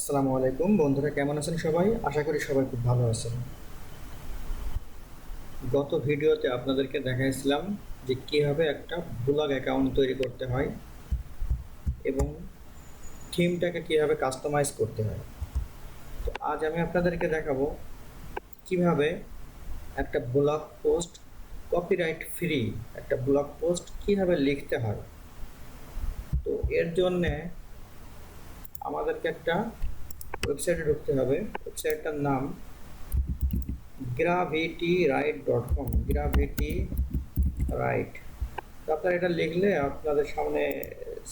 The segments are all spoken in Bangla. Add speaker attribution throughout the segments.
Speaker 1: আসসালামু আলাইকুম বন্ধুরা, কেমন আছেন সবাই? আশা করি সবাই খুব ভালো আছেন। গত ভিডিওতে আপনাদেরকে দেখাইছিলাম যে কিভাবে একটা ব্লগ অ্যাকাউন্ট তৈরি করতে হয় এবং থিমটাকে কিভাবে কাস্টমাইজ করতে হয়। তো আজ আমি আপনাদেরকে দেখাবো কিভাবে একটা ব্লগ পোস্ট কপিরাইট ফ্রি একটা ব্লগ পোস্ট কিভাবে লিখতে হয়। তো এর জন্যে আমাদেরকে একটা ওয়েবসাইটে ঢুকতে হবে। ওয়েবসাইটটার নাম gravitywrite.com, গ্রাভিটি রাইট। তো আপনারা এটা লিখলে আপনাদের সামনে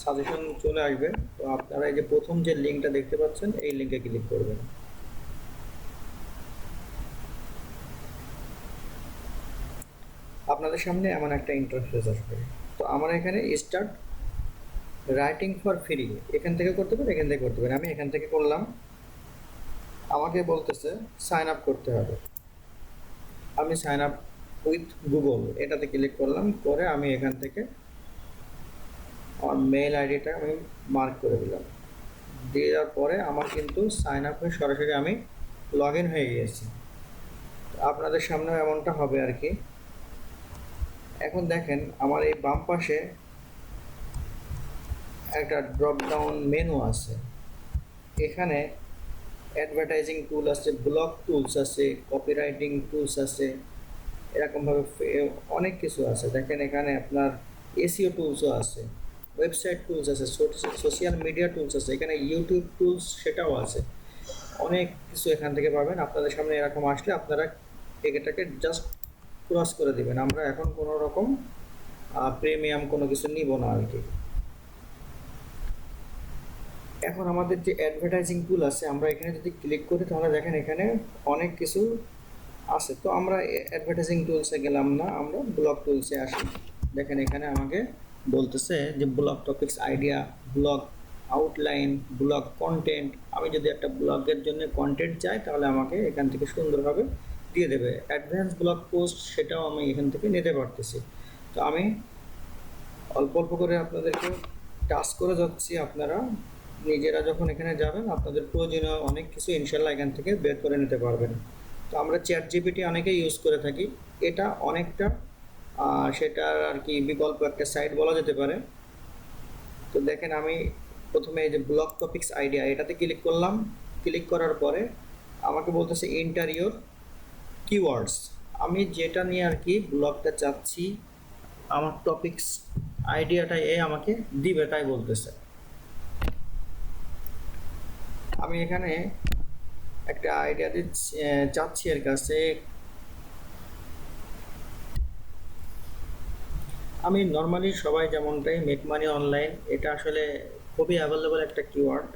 Speaker 1: সাজেশন চলে আসবে। তো আপনারা এই যে প্রথম যে লিঙ্কটা দেখতে পাচ্ছেন এই লিঙ্কে ক্লিক করবেন। আপনাদের সামনে এমন একটা ইন্টারফেস আসবে। তো আমার এখানে স্টার্ট রাইটিং ফর ফ্রি, এখান থেকে করতে পারেন, এখান থেকে করতে পারেন। আমি এখান থেকে করলাম। আমাকে বলতেছে সাইন আপ করতে হবে। আমি সাইন আপ উইথ গুগল এটাতে ক্লিক করলাম, করে আমি এখান থেকে আমার মেল আইডিটা আমি মার্ক করে দিলাম। দিয়ে দেওয়ার পরে আমার কিন্তু সাইন আপ হয়ে সরাসরি আমি লগ ইন হয়ে গিয়েছি। আপনাদের সামনেও এমনটা হবে আর কি। এখন দেখেন আমার এই বাম পাশে একটা ড্রপ ডাউন মেনু আছে। এখানে অ্যাডভার্টাইজিং টুল আছে, ব্লগ টুলস আছে, কপিরাইটিং টুলস আছে, এরকমভাবে অনেক কিছু আছে। দেখেন এখানে আপনার এসইও টুলসও আছে, ওয়েবসাইট টুলস আছে, সোশ্যাল মিডিয়া টুলস আছে, এখানে ইউটিউব টুলস সেটাও আছে। অনেক কিছু এখান থেকে পাবেন। আপনাদের সামনে এরকম আসলে আপনারা এটাকে জাস্ট ক্রস করে দিবেন। আমরা এখন কোনো রকম প্রিমিয়াম কোনো কিছু নিব না আর কি। এখন আমাদের যে অ্যাডভার্টাইজিং টুল আছে, আমরা এখানে যদি ক্লিক করি তাহলে দেখেন এখানে অনেক কিছু আছে। তো আমরা অ্যাডভার্টাইজিং টুলসে গেলাম না, আমরা ব্লগ টুলসে আসি। দেখেন এখানে আমাকে বলতেছে যে blog topics idea, blog outline, blog content. আমি যদি একটা ব্লগের জন্য কন্টেন্ট চাই তাহলে আমাকে এখান থেকে সুন্দরভাবে দিয়ে দেবে। অ্যাডভান্স ব্লগ পোস্ট সেটাও আমি এখান থেকে নিতে পারতেছি। তো আমি অল্প অল্প করে আপনাদেরকে টাচ করে যাচ্ছি। আপনারা নিজেরা যখন এখানে যাবেন আপনাদের প্রয়োজনীয় অনেক কিছু ইনশাল্লাহ এখান থেকে বের করে নিতে পারবেন। তো আমরা চ্যাট জিপিটি অনেকেই ইউজ করে থাকি। এটা অনেকটা সেটার আর কি বিকল্প একটা সাইট বলা যেতে পারে। তো দেখেন আমি প্রথমে এই যে ব্লগ টপিক্স আইডিয়া এটাতে ক্লিক করলাম। ক্লিক করার পরে আমাকে বলতেছে ইন্টারিয়র কিওয়ার্ডস। আমি যেটা নিয়ে আর কি ব্লগটা চাচ্ছি, আমার টপিক্স আইডিয়াটা এ আমাকে দিবে তাই বলতেছে। আমি এখানে একটা আইডিয়া দিচ্ছি, চাচ্ছি এর কাছে। আমি নর্মালি সবাই যেমনটাই মেক মানি অনলাইন, এটা আসলে খুবই অ্যাভেলেবল একটা কিওয়ার্ড।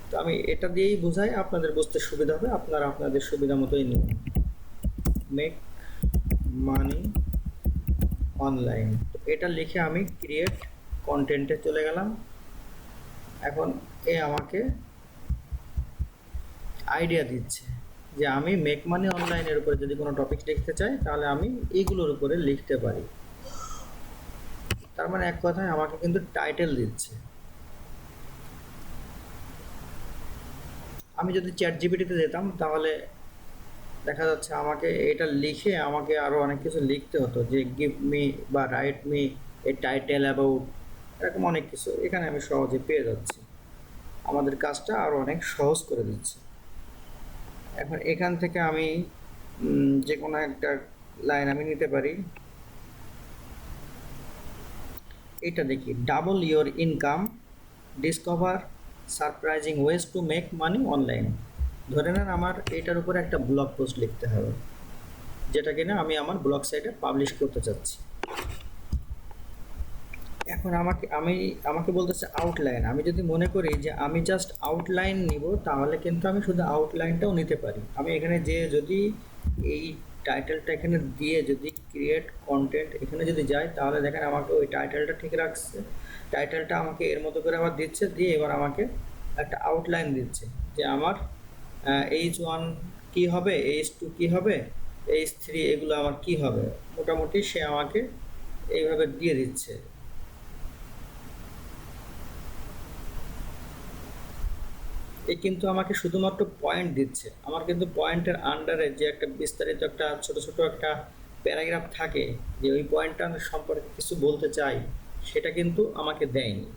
Speaker 1: তো আমি এটা দিয়েই বোঝাই, আপনাদের বুঝতে সুবিধা হবে, আপনারা আপনাদের সুবিধা মতোই নিন। মেক মানি অনলাইন, তো এটা লিখে আমি ক্রিয়েট কন্টেন্টে চলে গেলাম। এখন এ আমাকে আইডিয়া দিচ্ছে যে আমি মেক মানি অনলাইনের উপরে যদি কোনো টপিক লিখতে চাই তাহলে আমি এইগুলোর উপরে লিখতে পারি। তার মানে এক কথায় আমাকে কিন্তু টাইটেল দিচ্ছে। আমি যদি চ্যাট জিপিটিতে যেতাম তাহলে দেখা যাচ্ছে আমাকে এটা লিখে আমাকে আরও অনেক কিছু লিখতে হতো, যে গিভ মি বা write me a title about, এরকম অনেক কিছু এখানে আমি সহজে পেয়ে যাচ্ছি। আমাদের কাজটা আরও অনেক সহজ করে দিচ্ছে। এখন এখান থেকে আমি যে কোনো একটা লাইন আমি নিতে পারি। এটা দেখি, double your income, discover surprising ways to make money online. ধরে নেন আমার এটার উপরে একটা ব্লগ পোস্ট লিখতে হবে, যেটা কিনা আমি আমার ব্লগ সাইটে পাবলিশ করতে চাচ্ছি। এখন আমাকে বলতেছে আউটলাইন। আমি যদি মনে করি যে আমি জাস্ট আউটলাইন নিব তাহলে কিন্তু আমি শুধু আউটলাইনটাও নিতে পারি। আমি এখানে যে যদি এই টাইটেলটা এখানে দিয়ে যদি ক্রিয়েট কন্টেন্ট এখানে যদি যাই তাহলে দেখেন আমাকে ওই টাইটেলটা ঠিক রাখছে। টাইটেলটা আমাকে এর মতো করে আবার দিচ্ছে, দিয়ে এবার আমাকে একটা আউটলাইন দিচ্ছে যে আমার H1 কী হবে, H2 কী হবে, H3 এগুলো আমার কী হবে। মোটামুটি সে আমাকে এইভাবে দিয়ে দিচ্ছে। এ কিন্তু আমাকে শুধুমাত্র পয়েন্ট দিচ্ছে, আমার কিন্তু পয়েন্টের আন্ডারে যে একটা বিস্তারিত একটা ছোট ছোট একটা প্যারাগ্রাফ থাকে, যে ওই পয়েন্টটা আমি সম্পর্কে কিছু বলতে চাই, সেটা কিন্তু আমাকে দেয়নি।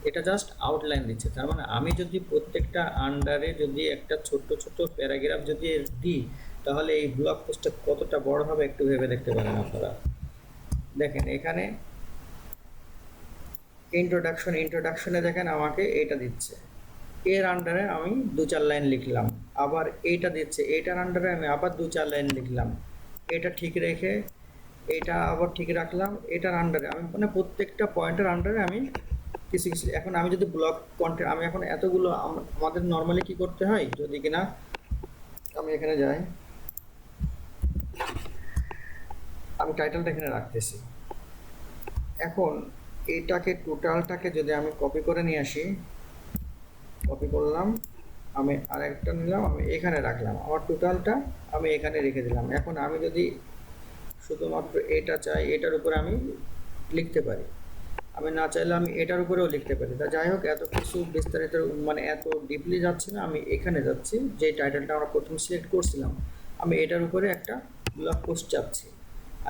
Speaker 1: এটা জাস্ট আউটলাইন দিচ্ছে। তার মানে আমি যদি প্রত্যেকটা আন্ডারে যদি একটা ছোট্ট ছোট্ট প্যারাগ্রাফ যদি দিই, তাহলে এই ব্লগ পোস্টটা কতটা বড় হবে একটু ভেবে দেখতে পারেন আপনারা। দেখেন এখানে ইন্ট্রোডাকশনে দেখেন আমাকে এটা দিচ্ছে, এর আন্ডারে আমি 2-4 লাইন লিখলাম, আবার এইটা দিচ্ছে, এইটার আন্ডারে আমি আবার 2-4 লাইন লিখলাম, এটা ঠিক রেখে এটা আবার ঠিক রাখলাম, এটার আন্ডারে আমি মানে প্রত্যেকটা পয়েন্টের আন্ডারে আমি কিছু কিছু। এখন আমি যদি ব্লগ কন্টেন্ট, আমি এখন এতগুলো আমাদের নর্মালি কি করতে হয়, যদি কিনা আমি এখানে যাই, আমি টাইটেলটা এখানে রাখতেছি। এখন এইটাকে টোটালটাকে যদি আমি কপি করে নিয়ে আসি, কপি করলাম, আমি আরেকটা নিলাম, আমি এখানে রাখলাম, আমার টোটালটা আমি এখানে রেখে দিলাম। এখন আমি যদি শুধুমাত্র এটা চাই, এটার উপরে আমি লিখতে পারি, আমি না চাইলে আমি এটার উপরেও লিখতে পারি। তা যাই হোক, এত কিছু বিস্তারিত মানে এত ডিপলি যাচ্ছে না, আমি এখানে যাচ্ছি, যে টাইটেলটা আমরা প্রথম সিলেক্ট করছিলাম, আমি এটার উপরে একটা ব্লগ পোস্ট চাচ্ছি।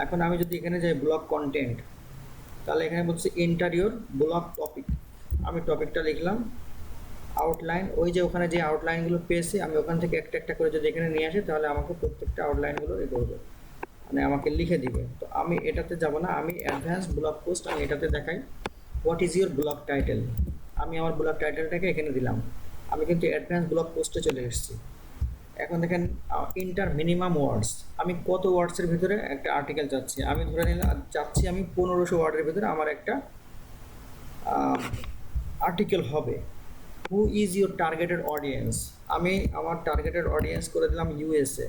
Speaker 1: এখন আমি যদি এখানে যাই ব্লগ কন্টেন্ট, তাহলে এখানে বলছি ইন্টারিয়র ব্লগ টপিক, আমি টপিকটা লিখলাম, আউটলাইন, ওই যে ওখানে যে আউটলাইনগুলো পেয়েছি আমি ওখান থেকে একটা একটা করে যদি এখানে নিয়ে আসি, তাহলে আমাকে প্রত্যেকটা আউটলাইনগুলো এ করবে, মানে আমাকে লিখে দিবে। তো আমি এটাতে যাব না, আমি অ্যাডভান্স ব্লগ পোস্ট আমি এটাতে দেখাই। What is your blog title, আমি আমার ব্লগ টাইটেলটাকে এখানে দিলাম, আমি কিন্তু অ্যাডভান্স ব্লগ পোস্টে চলে এসেছি। এখন দেখেন ইন্টার মিনিমাম ওয়ার্ডস, আমি কত ওয়ার্ডসের ভিতরে একটা আর্টিকেল চাচ্ছি, আমি ধরে নিলাম চাচ্ছি আমি 1500 ওয়ার্ডের ভিতরে আমার একটা আর্টিকেল হবে। Who is your targeted audience, আমি আমার টার্গেটেড অডিয়েন্স করে দিলাম USA.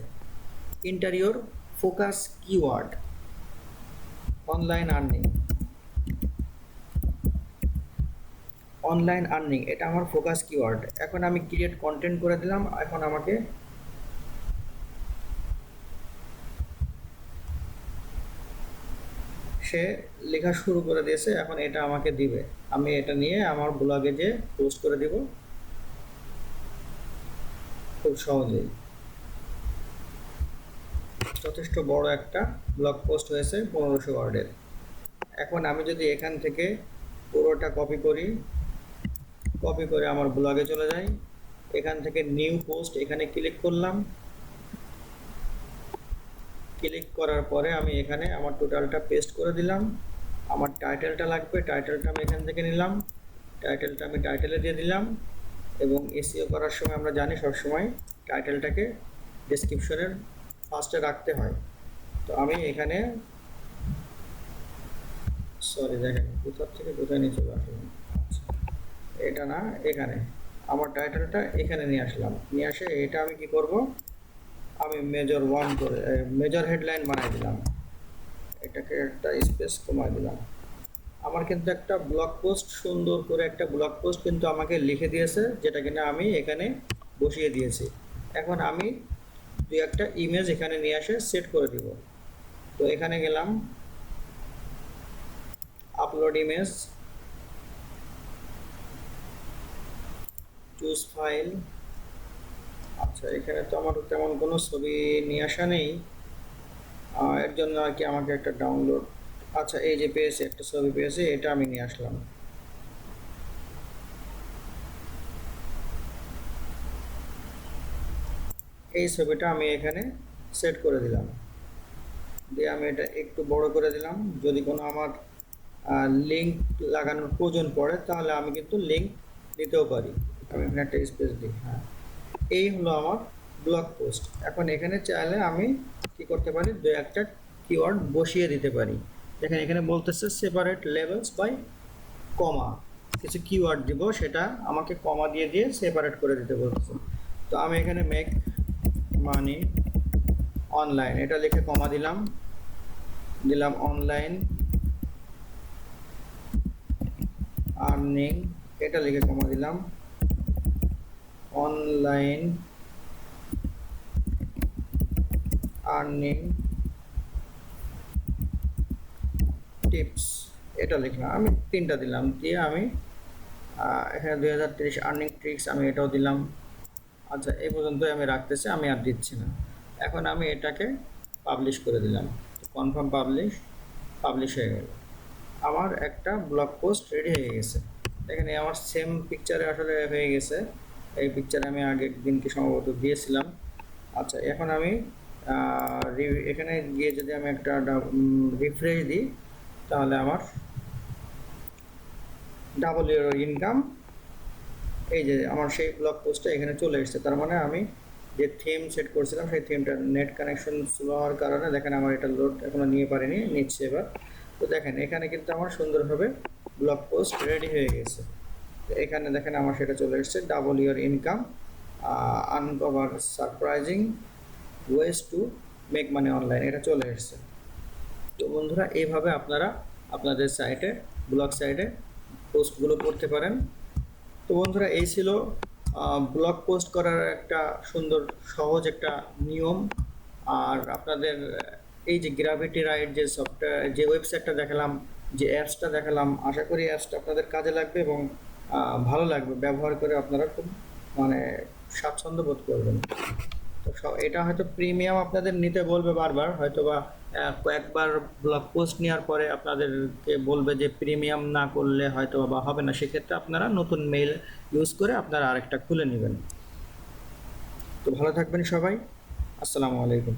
Speaker 1: Interior focus keyword, online earning, online earning এটা আমার ফোকাস কিওয়ার্ড। এখন আমি ক্রিয়েট কন্টেন্ট করে দিলাম, এখন আমাকে সে লেখা শুরু করে দিয়েছে, এখন এটা আমাকে দিবে, আমি এটা নিয়ে আমার ব্লগে যে পোস্ট করে দিব খুব সহজেই। যথেষ্ট বড় একটা ব্লগ পোস্ট হয়েছে 1500 ওয়ার্ডের। এখন আমি যদি এখান থেকে পুরোটা কপি করি, কপি করে আমার ব্লগে চলে যাই, এখান থেকে নিউ পোস্ট এখানে ক্লিক করলাম, ক্লিক করার পরে আমি এখানে আমার টোটালটা পেস্ট করে দিলাম, আমার টাইটেলটা লাগবে, টাইটেলটা আমি এখান থেকে নিলাম, টাইটেলটা আমি টাইটেলে দিয়ে দিলাম, এবং এসইও করার সময় আমরা জানি সবসময় টাইটেলটাকে ডেসক্রিপশনের ফার্স্টে রাখতে হয়। তো আমি এখানে সরি দেখেন কোথার থেকে কোথায় নিয়ে চলে আসলাম, আচ্ছা এটা না, এখানে আমার টাইটেলটা এখানে নিয়ে আসলাম, নিয়ে আসে এটা আমি কি করব, আমি মেজর 1 করে মেজর হেডলাইন বানাই দিলাম, এটাকে একটা স্পেস কমাই দিলাম। আমার কিন্তু একটা ব্লগ পোস্ট, সুন্দর করে একটা ব্লগ পোস্ট কিন্তু আমাকে লিখে দিয়েছে, যেটা কিনা আমি এখানে বসিয়ে দিয়েছি। এখন আমি দুই একটা ইমেজ এখানে নিয়ে আসে সেট করে দিব। তো এখানে গেলাম, আপলোড ইমেজ, চুজ ফাইল, আচ্ছা এখানে তো আমার তেমন কোনো ছবি নিয়ে আসা নেই, এর জন্য আর কি আমাকে একটা ডাউনলোড, আচ্ছা এই যে পেয়েছি একটা ছবি পেয়েছি, এটা আমি নিয়ে আসলাম। এই ছবিটা আমি এখানে সেট করে দিলাম, দিয়ে আমি এটা একটু বড় করে দিলাম, যদি কোনো আমার লিঙ্ক লাগানোর প্রয়োজন পড়ে তাহলে আমি কিন্তু লিঙ্ক দিতেও পারি, আমি এখানে একটা স্পেস দিই। হ্যাঁ, এই হলো আমার ব্লগ পোস্ট। এখন এখানে চাইলে আমি কি করতে পারি, দু একটা কিওয়ার্ড বসিয়ে দিতে পারি। দেখেন এখানে বলতেছে সেপারেট লেভেলস বাই কমা, কিছু কিওয়ার্ড দিব, সেটা আমাকে কমা দিয়ে দিয়ে সেপারেট করে দিতে বলতেছে। তো আমি এখানে মেক মানি অনলাইন এটা লিখে কমা দিলাম, দিলাম অনলাইন আর্নিং এটা লিখে কমা দিলাম, অনলাইন আর্নিং টিপস এটা লিখলাম, আমি তিনটা দিলাম, দিয়ে আমি এখানে 2030 আর্নিং ট্রিক্স আমি এটাও দিলাম, আচ্ছা, এই পর্যন্তই আমি রাখতেছি, আমি আর দিচ্ছি না। এখন আমি এটাকে পাবলিশ করে দিলাম, কনফার্ম পাবলিশ হয়ে গেল। আমার একটা ব্লগ পোস্ট রেডি হয়ে গেছে। দেখেন আমার সেম পিকচারে আসলে হয়ে গেছে। এই পিকচারে আমি আগের দিনকে সম্ভবত দিয়েছিলাম। আচ্ছা, এখন আমি এখানে গিয়ে যদি আমি একটা রিফ্রেশ দিই, তাহলে আমার ডাবল ইয়ার ইনকাম, এই যে আমার সেই ব্লগ পোস্টটা এখানে চলে এসেছে। তার মানে আমি যে থিম সেট করছিলাম সেই থিমটা নেট কানেকশন স্লো হওয়ার কারণে দেখেন আমার এটা লোড এখনো নিয়ে পারিনি, নিচ্ছে এবার। তো দেখেন এখানে কিন্তু আমার সুন্দরভাবে ব্লগ পোস্ট রেডি হয়ে গেছে। এখানে দেখেন আমার সেটা চলে এসেছে, double year income, uncover surprising ways to make money online, এটা চলে এসেছে। তো বন্ধুরা, এইভাবে আপনারা আপনাদের সাইটে, ব্লগ সাইটে পোস্টগুলো করতে পারেন। তো বন্ধুরা, এই ছিল ব্লগ পোস্ট করার একটা সুন্দর সহজ একটা নিয়ম। আর আপনাদের এই যে গ্র্যাভিটি রাইড যে সফটওয়্যার, যে ওয়েবসাইটটা দেখালাম, যে অ্যাপসটা দেখালাম, আশা করি অ্যাপসটা আপনাদের কাজে লাগবে এবং ভালো লাগবে, ব্যবহার করে আপনারা খুব মানে স্বাচ্ছন্দ্য বোধ করবেন। তো এটা হয়তো প্রিমিয়াম আপনাদের নিতে বলবে বারবার, হয়তো বা কয়েকবার ব্লগ পোস্ট নেওয়ার পরে আপনাদেরকে বলবে যে প্রিমিয়াম না করলে হয়তো বা হবে না। সেক্ষেত্রে আপনারা নতুন মেইল ইউজ করে আপনারা আরেকটা খুলে নেবেন। তো ভালো থাকবেন সবাই। আসসালামু আলাইকুম।